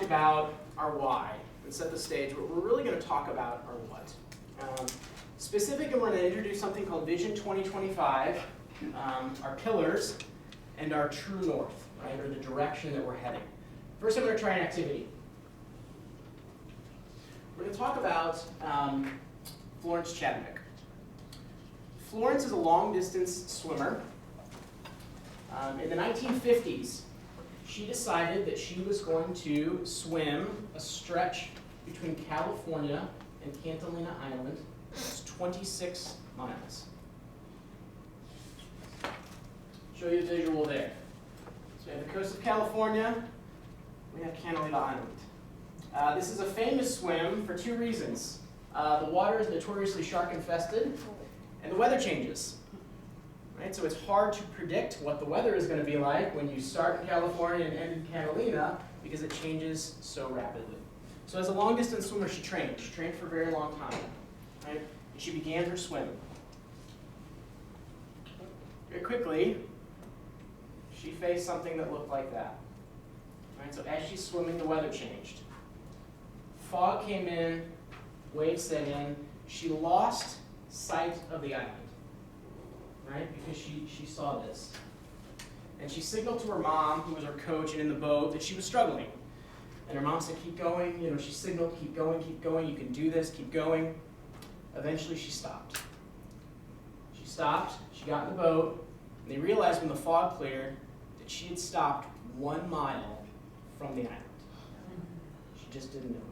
about our why and set the stage, we're really going to talk about our what. Specifically, we're going to introduce something called Vision 2025, our pillars, and our true north, right, or the direction that we're heading. First, I'm going to try an activity. We're going to talk about Florence Chadwick. Florence is a long-distance swimmer. In the 1950s, she decided that she was going to swim a stretch between California and Catalina Island. It's 26 miles. Show you a visual there. So we have the coast of California, we have Catalina Island. This is a famous swim for two reasons. The water is notoriously shark infested, and the weather changes. Right? So it's hard to predict what the weather is going to be like when you start in California and end in Catalina because it changes so rapidly. So as a long-distance swimmer, she trained. She trained for a very long time. Right? And she began her swim. Very quickly, she faced something that looked like that. Right? So as she's swimming, the weather changed. Fog came in, waves set in. She lost sight of the island. Right? Because she saw this. And she signaled to her mom, who was her coach and in the boat, that she was struggling. And her mom said, keep going. You know, she signaled, keep going, you can do this, keep going. Eventually she stopped. She stopped, she got in the boat, and they realized when the fog cleared that she had stopped 1 mile from the island. She just didn't know it.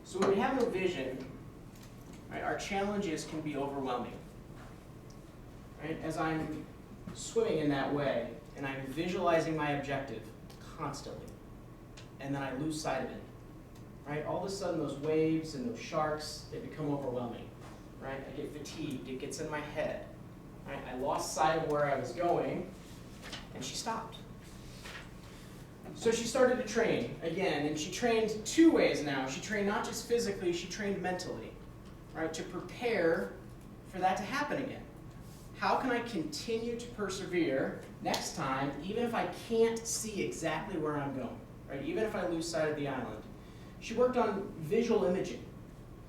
So when we have no vision, right, our challenges can be overwhelming. Right? As I'm swimming in that way, and I'm visualizing my objective constantly, and then I lose sight of it, right? All of a sudden, those waves and those sharks, they become overwhelming, right? I get fatigued, it gets in my head, right? I lost sight of where I was going, and she stopped. So she started to train again, and she trained two ways now. She trained not just physically, she trained mentally, right, to prepare for that to happen again. How can I continue to persevere next time, even if I can't see exactly where I'm going, right, even if I lose sight of the island? She worked on visual imaging,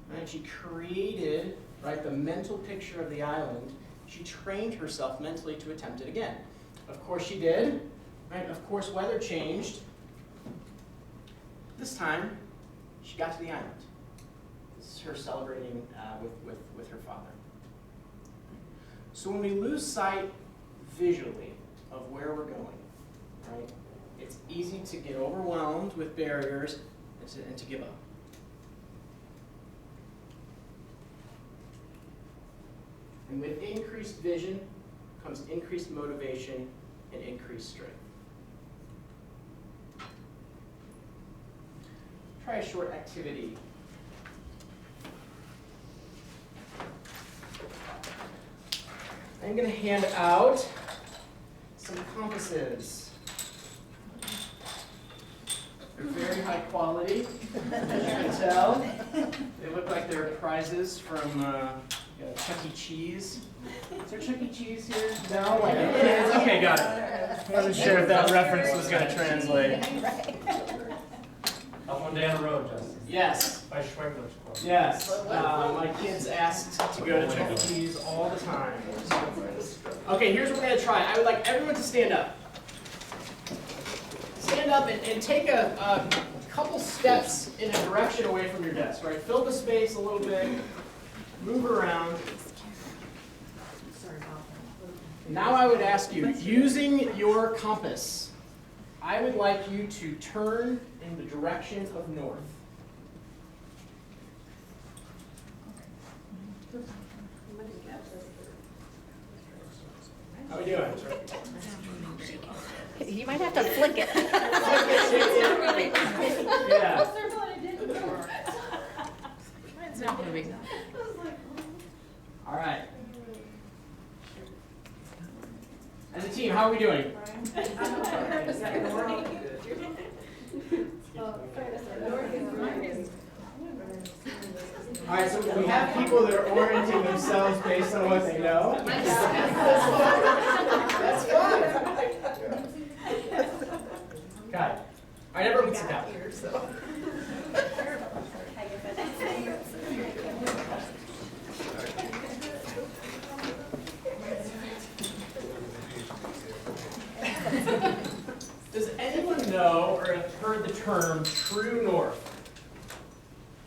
right? She created, right, the mental picture of the island. She trained herself mentally to attempt it again. Of course she did. Right? Of course, weather changed. This time, she got to the island. This is her celebrating with her father. So when we lose sight visually of where we're going, right, it's easy to get overwhelmed with barriers and to give up. And with increased vision comes increased motivation and increased strength. Try a short activity. I'm going to hand out some compasses. They're very high quality, as you can tell. They look like they're prizes from Chuck E. Cheese. Is there Chuck E. Cheese here? No? Like it is? Okay, got it. I wasn't sure if that reference was going to translate. Up one down the road, Justin. Yes. By Schwengler's Club. Yes. My kids asked to go to Chuck E. Cheese all the time. Okay, here's what we're going to try. I would like everyone to stand up. Stand up and take a couple steps in a direction away from your desk, right? Fill the space a little bit. Move around. Now I would ask you, using your compass, I would like you to turn in the direction of north. How are we doing? You might have to flick it. Yeah. It's not moving. All right. As a team, how are we doing? All right, so we have people that are orienting themselves based on what they know. That's fine. Okay. All right, everyone sit down. Does anyone know or have heard the term true north?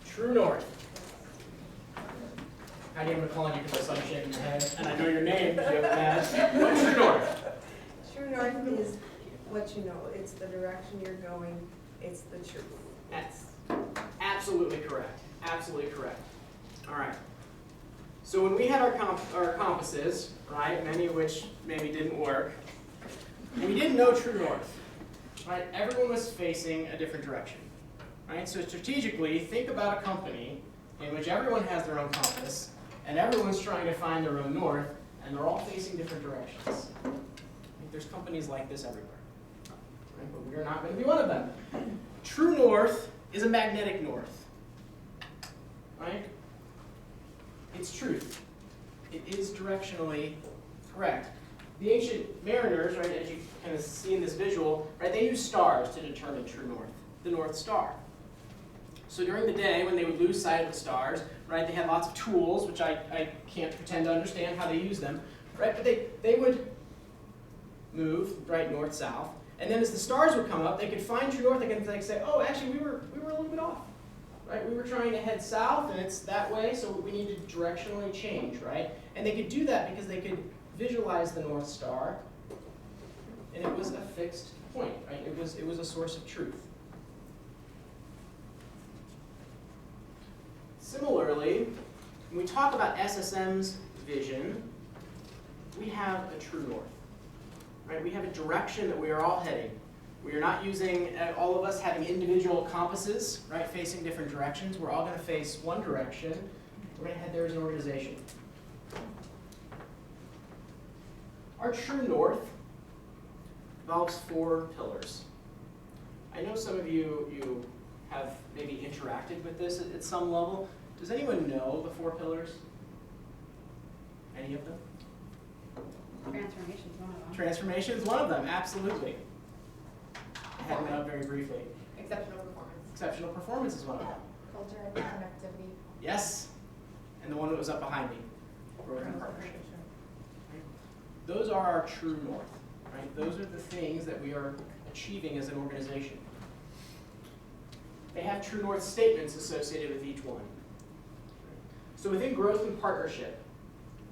True north. Heidi, I'm going to call on you because I saw you shaking your head, and I know your name, so you haven't asked. What's true north? True north is what you know. It's the direction you're going. It's the truth. That's absolutely correct. Absolutely correct. All right. So when we had our compasses, right, many of which maybe didn't work, and we didn't know true north, right? Everyone was facing a different direction, right? So strategically, think about a company in which everyone has their own compass, and everyone's trying to find their own north, and they're all facing different directions. There's companies like this everywhere, right? But we are not going to be one of them. True north is a magnetic north, right? It's truth. It is directionally correct. The ancient mariners, right, as you kind of see in this visual, right, they used stars to determine true north, the North Star. So during the day, when they would lose sight of the stars, right, they had lots of tools, which I can't pretend to understand how they use them, right, but they would move, right, north-south, and then as the stars would come up, they could find true north, they could say, oh, actually, we were a little bit off, right, we were trying to head south, and it's that way, so we need to directionally change, right, and they could do that because they could visualize the North Star, and it was a fixed point, right, it was a source of truth. Similarly, when we talk about SSM's vision, we have a true north, right? We have a direction that we are all heading. We are not using, all of us having individual compasses, right, facing different directions. We're all going to face one direction. We're going to head there as an organization. Our true north involves 4 pillars. I know some of you have maybe interacted with this at some level. Does anyone know the 4 pillars? Any of them? Transformation is one of them. Transformation is one of them, absolutely. I had it out very briefly. Exceptional performance. Exceptional performance is one of them. Culture and connectivity. Yes, and the one that was up behind me, growth and partnership. Those are our true north, right? Those are the things that we are achieving as an organization. They have true north statements associated with each one. So within growth and partnership,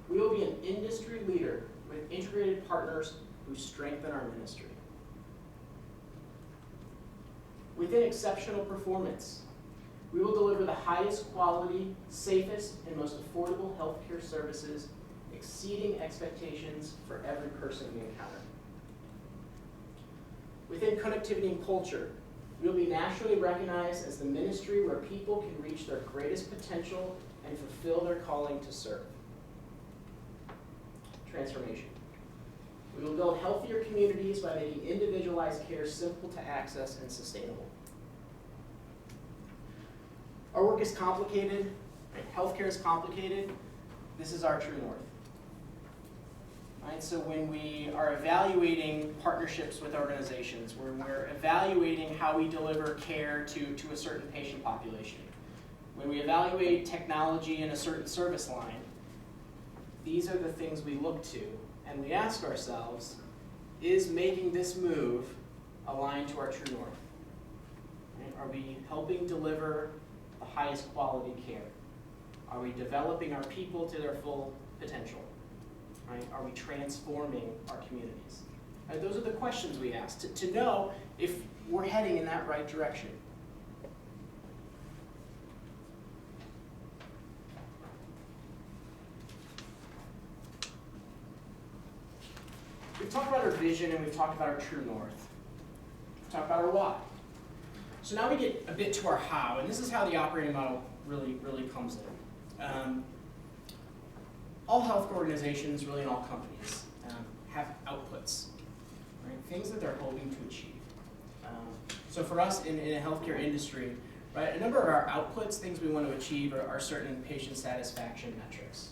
we will be an industry leader with integrated partners who strengthen our ministry. Within exceptional performance, we will deliver the highest quality, safest, and most affordable healthcare services, exceeding expectations for every person we encounter. Within connectivity and culture, we will be nationally recognized as the ministry where people can reach their greatest potential and fulfill their calling to serve. Transformation. We will build healthier communities by making individualized care simple to access and sustainable. Our work is complicated, right? Healthcare is complicated. This is our true north. Right? So when we are evaluating partnerships with organizations, when we're evaluating how we deliver care to a certain patient population, when we evaluate technology in a certain service line, these are the things we look to, and we ask ourselves, is making this move aligned to our true north? Right? Are we helping deliver the highest quality care? Are we developing our people to their full potential? Right? Are we transforming our communities? Right? Those are the questions we ask to know if we're heading in that right direction. We've talked about our vision and we've talked about our true north. We've talked about our why. So now we get a bit to our how, and this is how the operating model really comes in. All healthcare organizations, really in all companies, have outputs, right? Things that they're hoping to achieve. So for us in a healthcare industry, right? A number of our outputs, things we want to achieve are certain patient satisfaction metrics,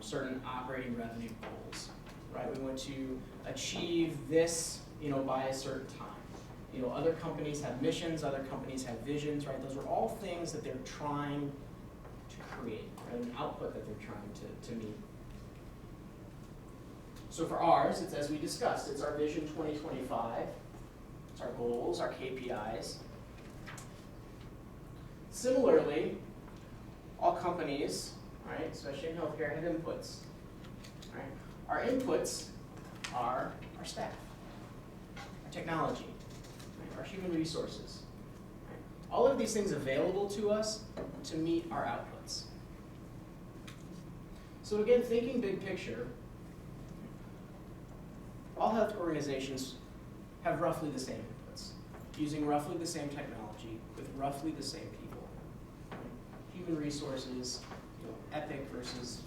certain operating revenue goals, right? We want to achieve this, by a certain time. Other companies have missions, other companies have visions, right? Those are all things that they're trying to create, right? An output that they're trying to meet. So for ours, it's as we discussed, it's our Vision 2025, it's our goals, our KPIs. Similarly, all companies, right, especially in healthcare, have inputs. Right? Our inputs are our staff, our technology, right, our human resources. Right? All of these things available to us to meet our outputs. So again, thinking big picture, all health organizations have roughly the same inputs, using roughly the same technology with roughly the same people. Right? Human resources, Epic versus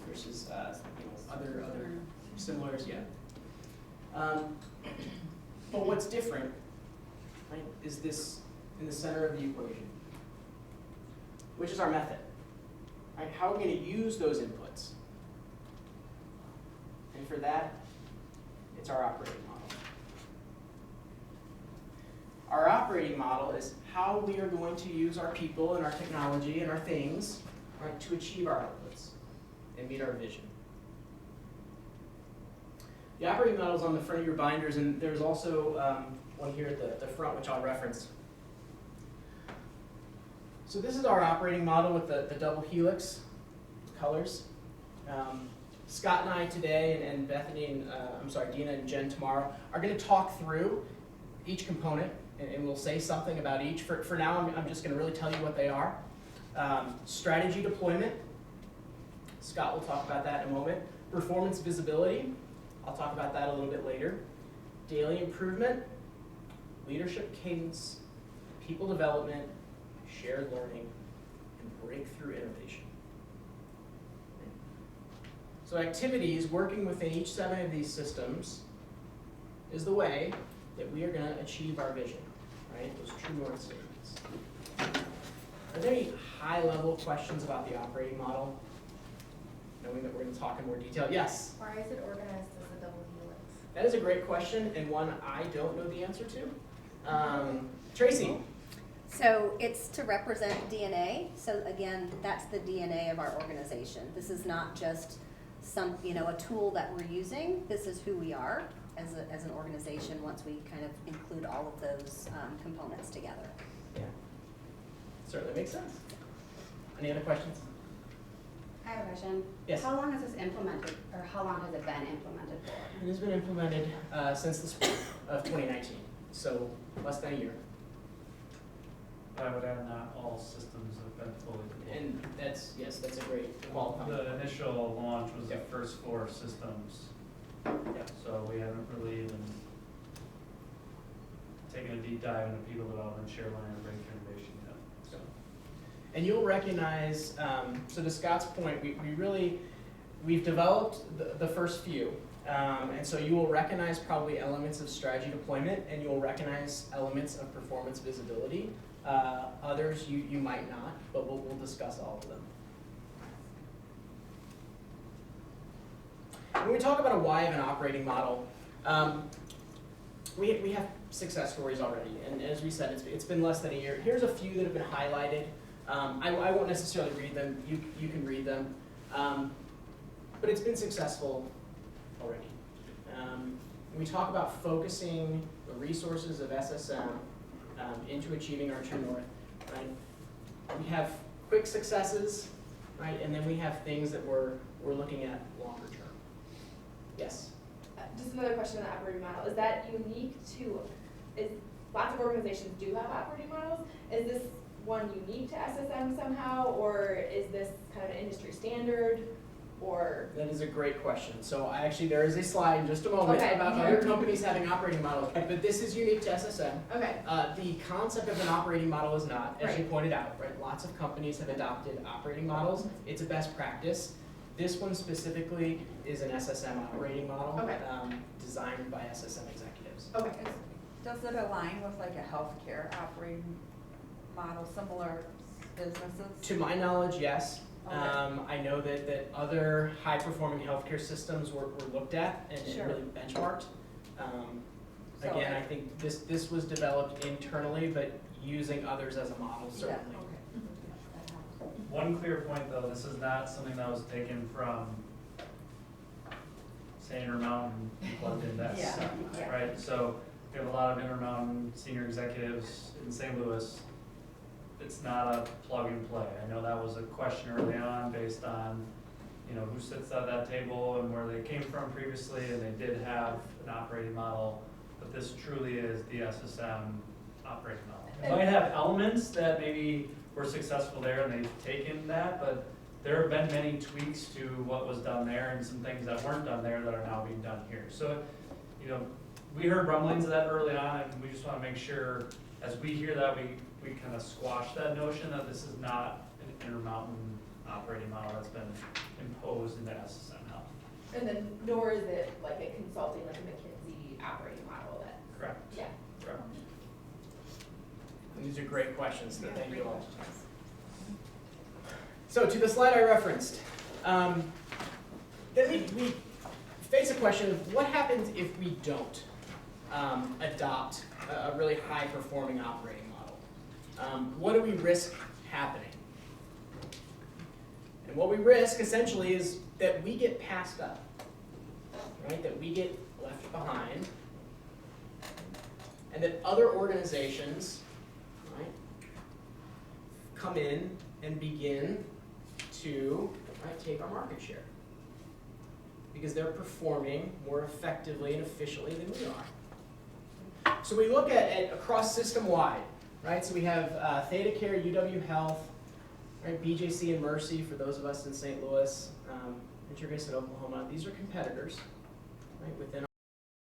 other similars, yeah. But what's different, right, is this in the center of the equation, which is our method. Right? How are we going to use those inputs? And for that, it's our operating model. Our operating model is how we are going to use our people and our technology and our things, right, to achieve our outputs and meet our vision. The operating model is on the front of your binders, and there's also one here at the front, which I'll reference. So this is our operating model with the double helix colors. Scott and I today, and Bethany and Dina and Jen tomorrow, are going to talk through each component, and we'll say something about each. For now, I'm just going to really tell you what they are. Strategy deployment. Scott will talk about that in a moment. Performance visibility. I'll talk about that a little bit later. Daily improvement. Leadership cadence. People development. Shared learning. And breakthrough innovation. So activities working within each 7 of these systems is the way that we are going to achieve our vision, right? Those true north statements. Are there any high-level questions about the operating model? Knowing that we're going to talk in more detail. Yes? Why is it organized as a double helix? That is a great question, and one I don't know the answer to. Tracy? So it's to represent DNA. So again, that's the DNA of our organization. This is not just a tool that we're using. This is who we are as an organization once we kind of include all of those components together. Yeah, certainly makes sense. Any other questions? I have a question. Yes. How long is this implemented, or how long has it been implemented for? It has been implemented since the spring of 2019, so less than a year. I would add not all systems have been fully deployed. And that's a great qualifying. The initial launch was Yep. the first 4 systems, Yep. so we haven't really even taken a deep dive into people development, share learning, and breakthrough innovation yet. So. And you'll recognize, so to Scott's point, we've developed the first few. And so you will recognize probably elements of strategy deployment, and you'll recognize elements of performance visibility. Others you might not, but we'll discuss all of them. When we talk about a why of an operating model, we have success stories already, and as we said, it's been less than a year. Here's a few that have been highlighted. I won't necessarily read them. You can read them, but it's been successful already. When we talk about focusing the resources of SSM into achieving our true north, right? We have quick successes, right? And then we have things that we're looking at longer term. Yes? Just another question on the operating model. Is that unique to, lots of organizations do have operating models. Is this one unique to SSM somehow, or is this kind of an industry standard, or? That is a great question. So there is a slide in just a moment about other companies having operating models, but this is unique to SSM. Okay. The concept of an operating model is not, as you Right. pointed out, right? Lots of companies have adopted operating models. It's a best practice. This one specifically is an SSM operating model, Okay. designed by SSM executives. Okay. Does it align with like a healthcare operating model, similar businesses? To my knowledge, yes. Okay. I know that other high-performing healthcare systems were looked at and Sure. really benchmarked. So- Again, I think this was developed internally, but using others as a model Yeah, certainly. okay. That helps. One clear point though, this is not something that was taken from say Intermountain and plugged into Yeah, SSM, yeah. right? So we have a lot of Intermountain senior executives in St. Louis. It's not a plug and play. I know that was a question early on based on, you know, who sits at that table and where they came from previously, and they did have an operating model, but this truly is the SSM operating model. It might have elements that maybe were successful there and they've taken that, but there have been many tweaks to what was done there and some things that weren't done there that are now being done here. So, you know, we heard rumblings of that early on, and we just wanna make sure, as we hear that, we kind of squash that notion that this is not an Intermountain operating model that's been imposed into SSM Health. And then nor is it like a consulting, like a McKinsey operating model that, Correct. yeah. Correct. And these are great questions, so Yeah, thank great you all. questions. So to the slide I referenced, then we face a question of what happens if we don't adopt a really high-performing operating model? What do we risk happening? And what we risk essentially is that we get passed up, right? That we get left behind, and that other organizations, right, come in and begin to take our market share because they're performing more effectively and efficiently than we are. So we look at across system-wide, right? So we have ThedaCare, UW Health, right? BJC and Mercy for those of us in St. Louis, Integris in Oklahoma. These are competitors, right, within